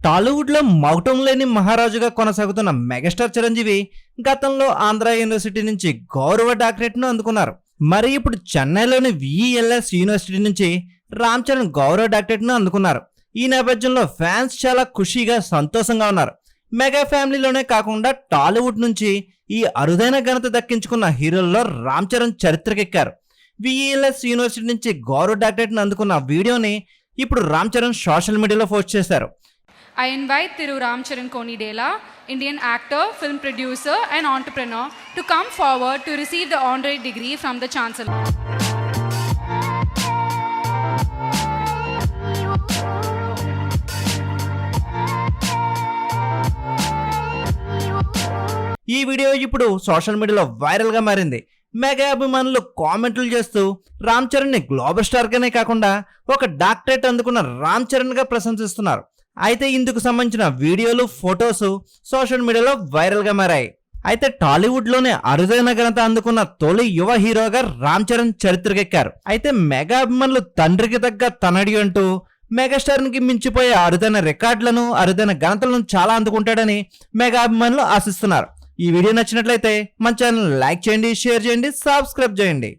టాలీవుడ్ లో మౌటం లేని మహారాజుగా కొనసాగుతున్న మెగాస్టార్ చిరంజీవి గతంలో ఆంధ్ర యూనివర్సిటీ నుంచి గౌరవ డాక్టరేట్ ను అందుకున్నారు. మరి ఇప్పుడు చెన్నైలోని విఈఎల్ఎస్ యూనివర్సిటీ నుంచి రామ్ చరణ్ గౌరవ డాక్టరేట్ ను అందుకున్నారు. ఈ నేపథ్యంలో ఫ్యాన్స్ చాలా ఖుషీగా సంతోషంగా ఉన్నారు. మెగా ఫ్యామిలీలోనే కాకుండా టాలీవుడ్ నుంచి ఈ అరుదైన ఘనత దక్కించుకున్న హీరోల్లో రామ్ చరణ్ చరిత్రకెక్కారు. విఈఎల్ఎస్ యూనివర్సిటీ నుంచి గౌరవ డాక్టరేట్ ను అందుకున్న వీడియోని ఇప్పుడు రామ్ చరణ్ సోషల్ మీడియాలో పోస్ట్ చేశారు. I invite Thiru Ram Charan Konidela, Indian actor, film producer and entrepreneur, to come forward to receive the honorary degree from the Chancellor. ఈ వీడియో ఇప్పుడు సోషల్ మీడియాలో వైరల్ గా మారింది. మెగా అభిమానులు కామెంట్లు చేస్తూ రామ్ చరణ్ ని గ్లోబల్ స్టార్ గానే కాకుండా ఒక డాక్టరేట్ అందుకున్న రామ్ చరణ్ గా ప్రశంసిస్తున్నారు. అయితే ఇందుకు సంబంధించిన వీడియోలు, ఫొటోస్ సోషల్ మీడియాలో వైరల్ గా మారాయి. అయితే టాలీవుడ్ లోనే అరుదైన ఘనత అందుకున్న తొలి యువ హీరోగా రామ్ చరణ్ చరిత్రకెక్కారు. అయితే మెగా అభిమానులు తండ్రికి తగ్గ తనడి అంటూ మెగాస్టార్ కి మించిపోయే అరుదైన రికార్డులను, అరుదైన ఘనతలను చాలా అందుకుంటాడని మెగా అభిమానులు ఆశిస్తున్నారు. ఈ వీడియో నచ్చినట్లయితే మన ఛానల్ లైక్ చేయండి, షేర్ చేయండి, సబ్స్క్రైబ్ చేయండి.